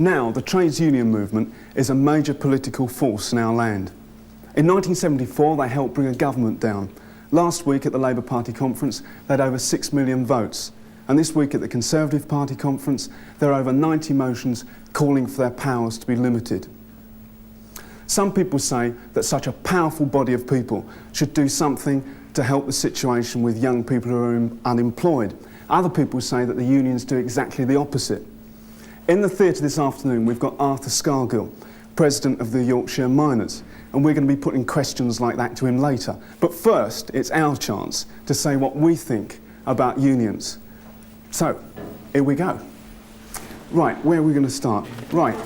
Now, the trades union movement is a major political force in our land. In 1974, they helped bring a government down. Last week at the Labour Party conference, they had over 6 million votes. And this week at the Conservative Party conference, there are over 90 motions calling for their powers to be limited. Some people say that such a powerful body of people should do something to help the situation with young people who are unemployed. Other people say that the unions do exactly the opposite. In the theatre this afternoon, we've got Arthur Scargill, President of the Yorkshire Miners, and we're going to be putting questions like that to him later. But first, it's our chance to say what we think about unions. So, here we go. Right, where are we going to start? Right.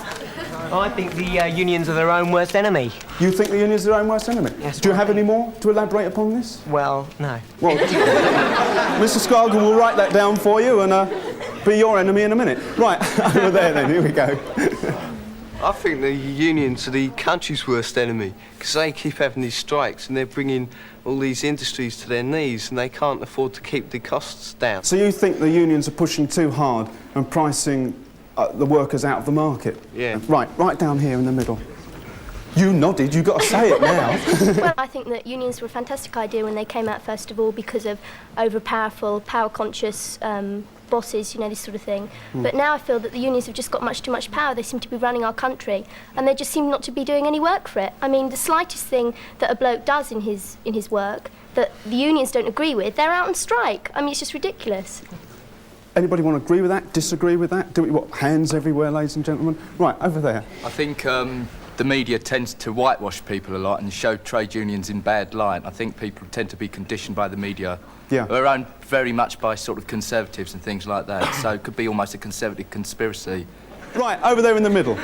I think the unions are their own worst enemy. You think the unions are their own worst enemy? Yes. Do you have any more to elaborate upon this? Well, no. Well, Mr. Scargill will write that down for you and be your enemy in a minute. Right, over there then, here we go. I think the unions are the country's worst enemy because they keep having these strikes and they're bringing all these industries to their knees and they can't afford to keep the costs down. So you think the unions are pushing too hard and pricing the workers out of the market? Yeah. Right down here in the middle. You nodded, you've got to say it now. Well, I think that unions were a fantastic idea when they came out, first of all, because of over-powerful, power-conscious bosses, you know, this sort of thing. But now I feel that the unions have just got much too much power. They seem to be running our country, and they just seem not to be doing any work for it. I mean, the slightest thing that a bloke does in his work that the unions don't agree with, they're out on strike. I mean, it's just ridiculous. Anybody want to agree with that, disagree with that? Do we, what, hands everywhere, ladies and gentlemen? Right, over there. I think the media tends to whitewash people a lot and show trade unions in bad light. I think people tend to be conditioned by the media. Yeah. We're owned very much by sort of conservatives and things like that, so it could be almost a conservative conspiracy. Right, over there in the middle.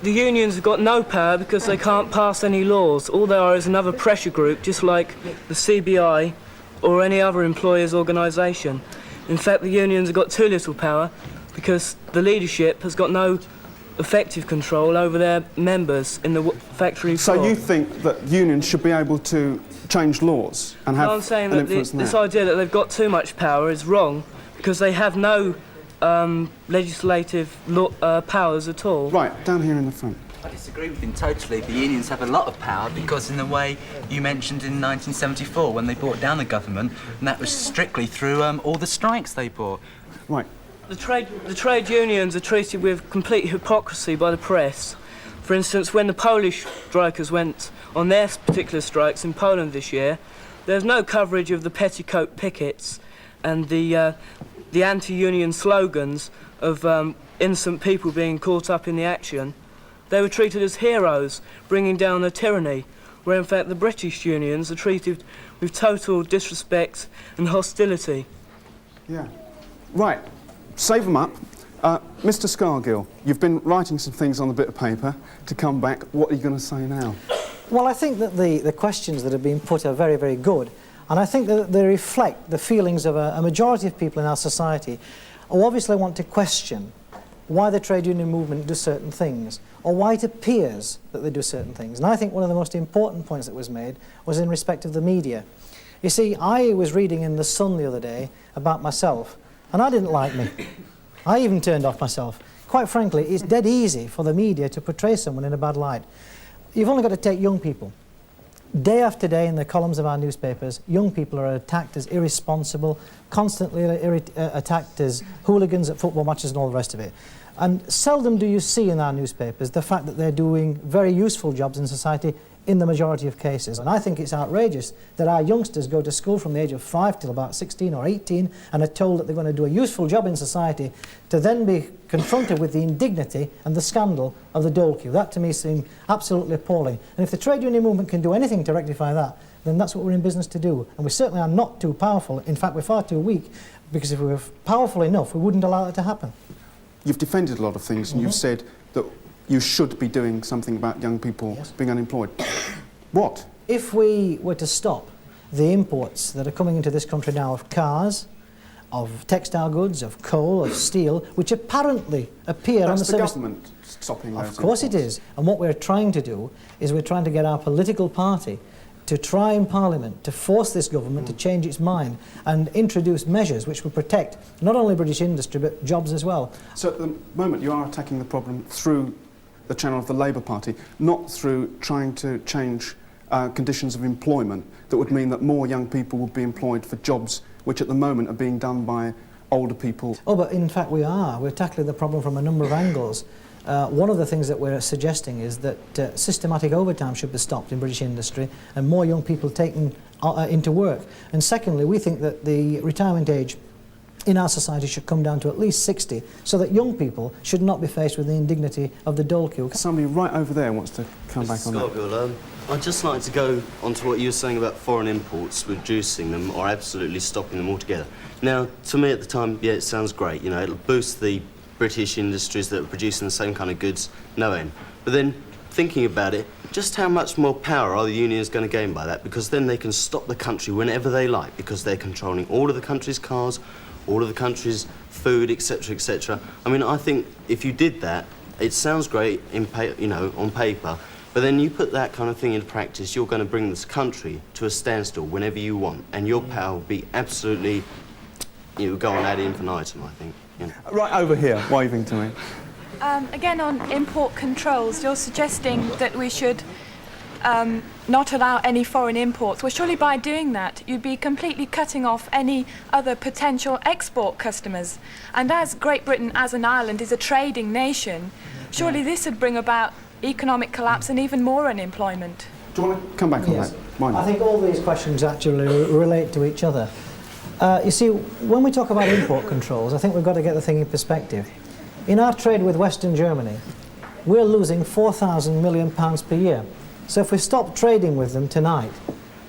The unions have got no power because they can't pass any laws. All they are is another pressure group, just like the CBI or any other employers' organisation. In fact, the unions have got too little power because the leadership has got no effective control over their members in the factory floor. So you think that unions should be able to change laws and have I'm saying an that influence on this that? idea that they've got too much power is wrong because they have no legislative powers at all. Right, down here in the front. I disagree with him totally. The unions have a lot of power because in the way you mentioned in 1974 when they brought down the government, and that was strictly through all the strikes they brought. Right. The trade unions are treated with complete hypocrisy by the press. For instance, when the Polish strikers went on their particular strikes in Poland this year, there's no coverage of the petticoat pickets and the anti-union slogans of innocent people being caught up in the action. They were treated as heroes, bringing down a tyranny, where in fact the British unions are treated with total disrespect and hostility. Yeah. Right. Save them up. Mr. Scargill, you've been writing some things on a bit of paper to come back. What are you going to say now? Well, I think that the questions that have been put are very, very good. And I think that they reflect the feelings of a majority of people in our society who obviously want to question why the trade union movement does certain things, or why it appears that they do certain things. And I think one of the most important points that was made was in respect of the media. You see, I was reading in The Sun the other day about myself, and I didn't like me. I even turned off myself. Quite frankly, it's dead easy for the media to portray someone in a bad light. You've only got to take young people. Day after day in the columns of our newspapers, young people are attacked as irresponsible, constantly attacked as hooligans at football matches and all the rest of it. And seldom do you see in our newspapers the fact that they're doing very useful jobs in society in the majority of cases. And I think it's outrageous that our youngsters go to school from the age of 5 till about 16 or 18 and are told that they're going to do a useful job in society to then be confronted with the indignity and the scandal of the dole queue. That to me seems absolutely appalling. And if the trade union movement can do anything to rectify that, then that's what we're in business to do. And we certainly are not too powerful. In fact, we're far too weak, because if we were powerful enough, we wouldn't allow that to happen. You've defended a lot of things, and you've said that you should be doing something about young people being unemployed. What? If we were to stop the imports that are coming into this country now of cars, of textile goods, of coal, of steel, which apparently appear on the surface... That's the government stopping those Of course imports. it is. And what we're trying to do is we're trying to get our political party to try in Parliament to force this government to change its mind and introduce measures which will protect not only British industry but jobs as well. So at the moment you are attacking the problem through the channel of the Labour Party, not through trying to change conditions of employment that would mean that more young people would be employed for jobs which at the moment are being done by older people. Oh, but in fact we are. We're tackling the problem from a number of angles. One of the things that we're suggesting is that systematic overtime should be stopped in British industry and more young people taken into work. And secondly, we think that the retirement age in our society should come down to at least 60, so that young people should not be faced with the indignity of the dole queue. Somebody right over there wants to come back on that. Scargill, I'd just like to go on to what you were saying about foreign imports, reducing them or absolutely stopping them altogether. Now, to me at the time, yeah, it sounds great. You know, it'll boost the British industries that are producing the same kind of goods, no end. But then, thinking about it, just how much more power are the unions going to gain by that? Because then they can stop the country whenever they like, because they're controlling all of the country's cars, all of the country's food, etc., etc. I mean, I think if you did that, it sounds great on paper, but then you put that kind of thing into practice, you're going to bring this country to a standstill whenever you want, and your power will be absolutely, go on ad infinitum, I think. Yeah. Right over here, waving to me. Again, on import controls, you're suggesting that we should not allow any foreign imports. Well, surely by doing that, you'd be completely cutting off any other potential export customers. And as Great Britain, as an island, is a trading nation, surely this would bring about economic collapse and even more unemployment. Do you want to come back on that? Why not? I think all these questions actually relate to each other. You see, when we talk about import controls, I think we've got to get the thing in perspective. In our trade with Western Germany, we're losing £4,000 million per year. So if we stop trading with them tonight,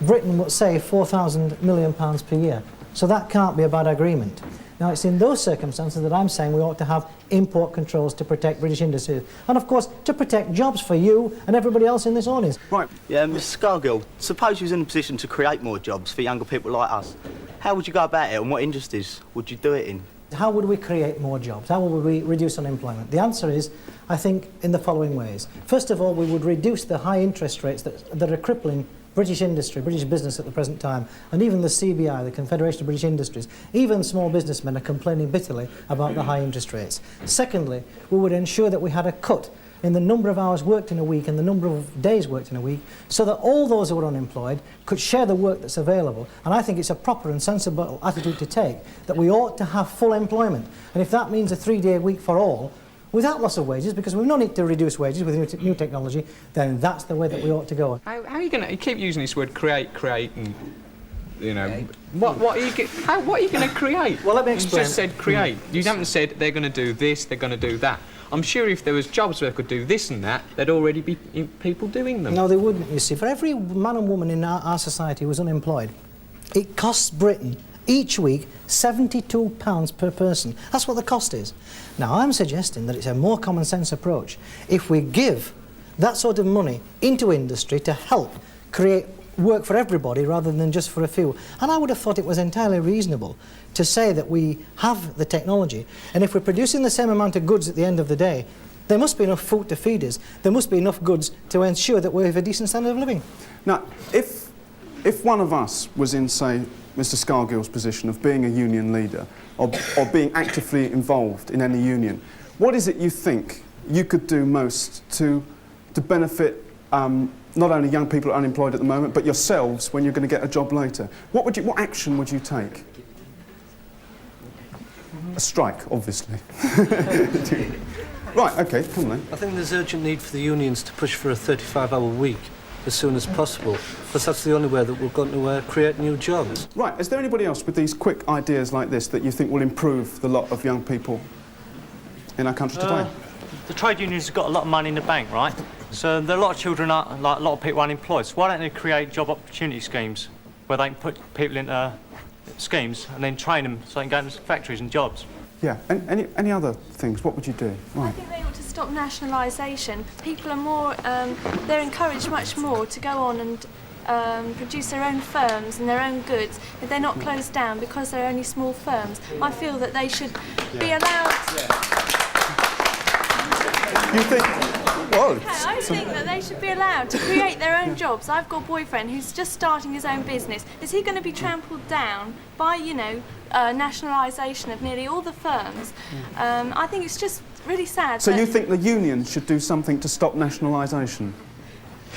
Britain would save £4,000 million per year. So that can't be a bad agreement. Now, it's in those circumstances that I'm saying we ought to have import controls to protect British industry. And, of course, to protect jobs for you and everybody else in this audience. Right. Yeah, Mr. Scargill, suppose you was in a position to create more jobs for younger people like us. How would you go about it, and what industries would you do it in? How would we create more jobs? How would we reduce unemployment? The answer is, I think, in the following ways. First of all, we would reduce the high interest rates that are crippling British industry, British business at the present time, and even the CBI, the Confederation of British Industries, even small businessmen are complaining bitterly about the high interest rates. Secondly, we would ensure that we had a cut in the number of hours worked in a week and the number of days worked in a week, so that all those who are unemployed could share the work that's available. And I think it's a proper and sensible attitude to take, that we ought to have full employment. And if that means a 3-day week for all, without loss of wages, because we've no need to reduce wages with new technology, then that's the way that we ought to go. How are you going to... You keep using this word create, and... What are you going to create? Well, let me explain. You just said create. You haven't said they're going to do this, they're going to do that. I'm sure if there was jobs where they could do this and that, there'd already be people doing them. No, they wouldn't, you see. For every man and woman in our society who's unemployed, it costs Britain each week £72 per person. That's what the cost is. Now, I'm suggesting that it's a more common sense approach. If we give that sort of money into industry to help create work for everybody rather than just for a few. And I would have thought it was entirely reasonable to say that we have the technology, and if we're producing the same amount of goods at the end of the day, there must be enough food to feed us. There must be enough goods to ensure that we have a decent standard of living. Now, if one of us was in, say, Mr. Scargill's position of being a union leader or being actively involved in any union, what is it you think you could do most to benefit not only young people who are unemployed at the moment, but yourselves when you're going to get a job later? What action would you take? A strike, obviously. Right, OK, come on then. I think there's urgent need for the unions to push for a 35-hour week as soon as possible, because that's the only way that we're going to create new jobs. Right, is there anybody else with these quick ideas like this that you think will improve the lot of young people in our country today? The trade unions have got a lot of money in the bank, right? So there are a lot of children, like a lot of people unemployed. So why don't they create job opportunity schemes where they can put people into schemes and then train them so they can go into factories and jobs? Yeah, and any other things? What would you do? Right. I think they ought to stop nationalisation. People are more, they're encouraged much more to go on and produce their own firms and their own goods if they're not closed down because they're only small firms. I feel that they should be allowed... You think... Whoa. Okay, I think that they should be allowed to create their own jobs. I've got a boyfriend who's just starting his own business. Is he going to be trampled down by, you know, nationalisation of nearly all the firms? I think it's just really sad. So you think the union should do something to stop nationalisation?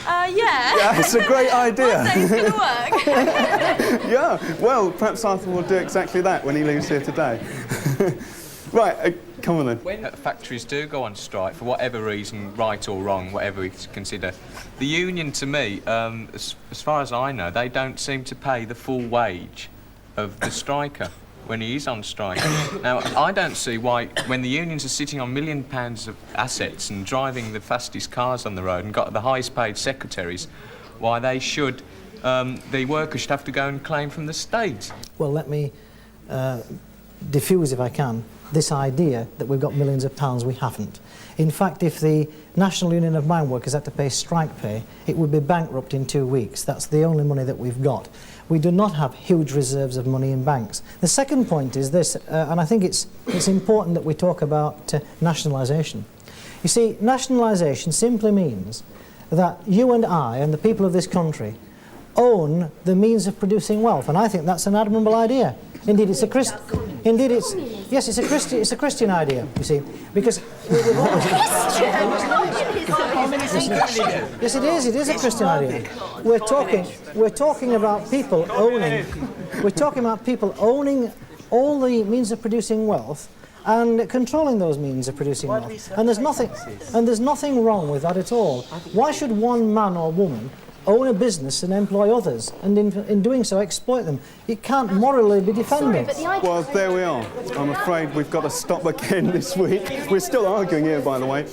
Yeah. Yeah, it's a great idea. I say it's going to work. Yeah, well, perhaps Arthur will do exactly that when he leaves here today. Right, come on then. When factories do go on strike, for whatever reason, right or wrong, whatever we consider, the union, to me, as far as I know, they don't seem to pay the full wage of the striker when he is on strike. Now, I don't see why, when the unions are sitting on £1 million of assets and driving the fastest cars on the road and got the highest paid secretaries, why they should, the workers should have to go and claim from the state. Well, let me diffuse, if I can, this idea that we've got millions of pounds. We haven't. In fact, if the National Union of Mine Workers had to pay strike pay, it would be bankrupt in 2 weeks. That's the only money that we've got. We do not have huge reserves of money in banks. The second point is this, and I think it's important that we talk about nationalisation. You see, nationalisation simply means that you and I and the people of this country own the means of producing wealth, and I think that's an admirable idea. Indeed, it's a it's a Christian idea. You see, because yes, it is. It is a Christian idea. We're talking about people owning. We're talking about people owning all the means of producing wealth and controlling those means of producing wealth. And there's nothing wrong with that at all. Why should one man or woman own a business and employ others, and in doing so exploit them? It can't morally be defended. Well, there we are. I'm afraid we've got to stop again this week. We're still arguing here, by the way.